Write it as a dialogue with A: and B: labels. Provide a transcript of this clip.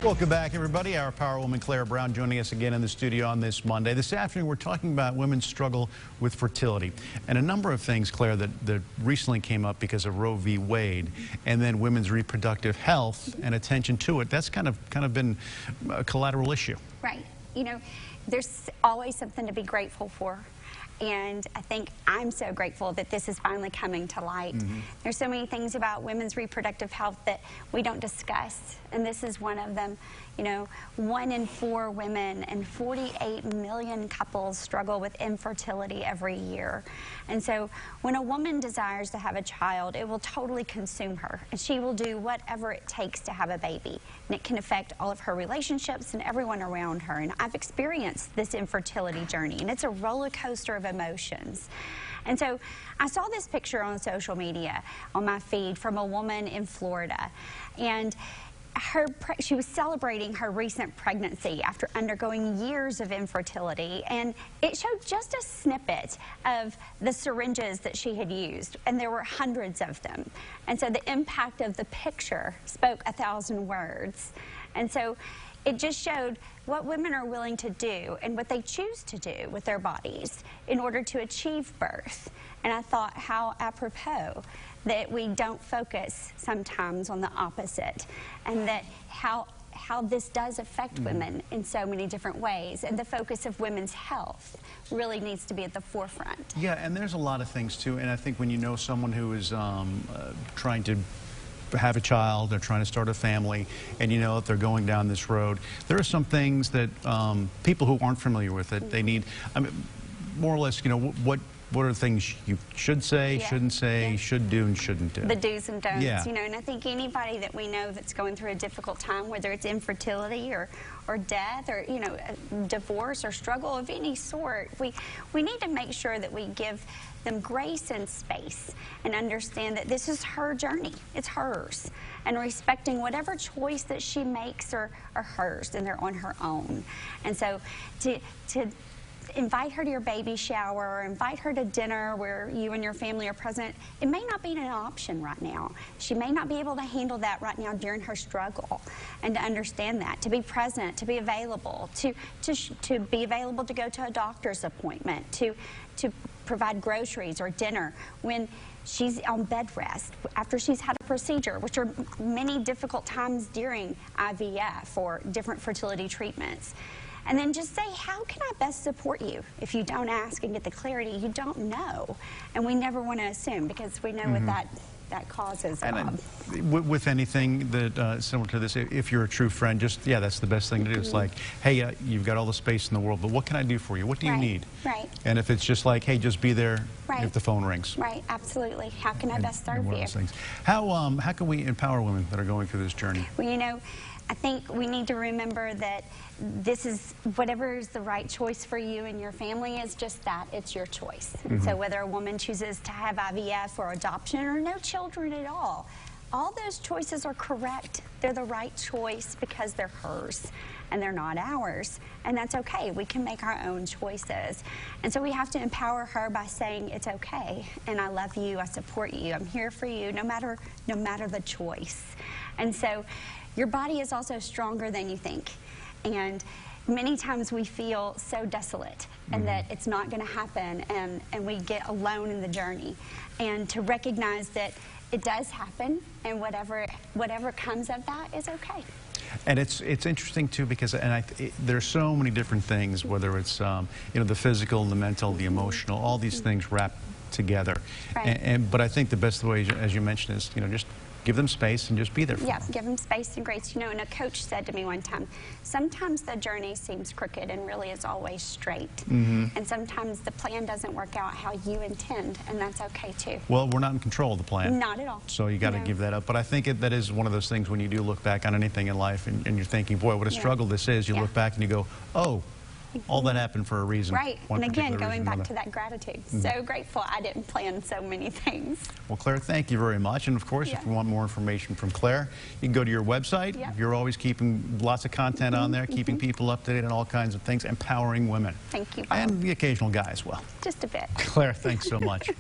A: Welcome back, everybody. Our Power Woman Claire Brown joining us again in the studio on this Monday. This afternoon, we're talking about women's struggle with fertility and a number of things, Claire, that recently came up because of Roe v. Wade, and then women's reproductive health and attention to it. That's kind of been a collateral issue.
B: Right. You know, there's always something to be grateful for. And I think I'm so grateful that this is finally coming to light. There's so many things about women's reproductive health that we don't discuss, and this is one of them. You know, 1 in 4 women and 48 million couples struggle with infertility every year. And so when a woman desires to have a child, it will totally consume her, and she will do whatever it takes to have a baby. And it can affect all of her relationships and everyone around her. And I've experienced this infertility journey, and it's a roller coaster of emotions. And so I saw this picture on social media on my feed from a woman in Florida, and she was celebrating her recent pregnancy after undergoing years of infertility, and it showed just a snippet of the syringes that she had used, and there were hundreds of them. And so the impact of the picture spoke 1,000 words. And so it just showed what women are willing to do and what they choose to do with their bodies in order to achieve birth. And I thought, how apropos that we don't focus sometimes on the opposite, and that how this does affect women in so many different ways, and the focus of women's health really needs to be at the forefront.
A: Yeah, and there's a lot of things too, and I think when you know someone who is trying to have a child, they're trying to start a family, and you know that they're going down this road, there are some things that people who aren't familiar with it, they need, I mean, more or less, you know, what are the things you should say, shouldn't say, should do and shouldn't do?
B: The do's and don'ts, you know, and I think anybody that we know that's going through a difficult time, whether it's infertility or death or, you know, divorce or struggle of any sort, we need to make sure that we give them grace and space and understand that this is her journey. It's hers. And respecting whatever choice that she makes are hers, and they're on her own. And so to invite her to your baby shower or invite her to dinner where you and your family are present, it may not be an option right now. She may not be able to handle that right now during her struggle. And to understand that, to be present, to be available, to be available to go to a doctor's appointment, to provide groceries or dinner when she's on bed rest, after she's had a procedure, which are many difficult times during IVF or different fertility treatments. And then just say, how can I best support you? If you don't ask and get the clarity, you don't know. And we never want to assume, because we know what that causes.
A: And with anything that similar to this, if you're a true friend, just, that's the best thing to do. It's like, hey, you've got all the space in the world, but what can I do for you? What do you need?
B: Right.
A: And if it's just like, hey, just be there if the phone rings.
B: Right, absolutely. How can I best serve you?
A: How can we empower women that are going through this journey?
B: Well, you know, I think we need to remember that this is, whatever is the right choice for you and your family is just that, it's your choice. And so whether a woman chooses to have IVF or adoption or no children at all those choices are correct. They're the right choice because they're hers and they're not ours. And that's okay. We can make our own choices. And so we have to empower her by saying, it's okay, and I love you, I support you, I'm here for you, no matter the choice. And so your body is also stronger than you think. And many times we feel so desolate and that it's not going to happen, and we get alone in the journey. And to recognize that it does happen, and whatever comes of that is okay.
A: And it's interesting too, because there's so many different things, whether it's you know, the physical, the mental, the emotional, all these things wrapped together. But I think the best way, as you mentioned, is, you know, just give them space and just be there for them.
B: Give them space and grace. You know, and a coach said to me one time, sometimes the journey seems crooked and really is always straight. And sometimes the plan doesn't work out how you intend, and that's okay too.
A: Well, we're not in control of the plan.
B: Not at all.
A: So you got to give that up. But I think that is one of those things when you do look back on anything in life and you're thinking, boy, what a struggle this is. You look back and you go, oh, all that happened for a reason.
B: Right. And again, going back to that gratitude. So grateful I didn't plan so many things.
A: Well, Claire, thank you very much. And of course, if you want more information from Claire, you can go to your website. You're always keeping lots of content on there, keeping people up to date on all kinds of things, empowering women.
B: Thank you, Bob.
A: And the occasional guy as well.
B: Just a bit.
A: Claire, thanks so much.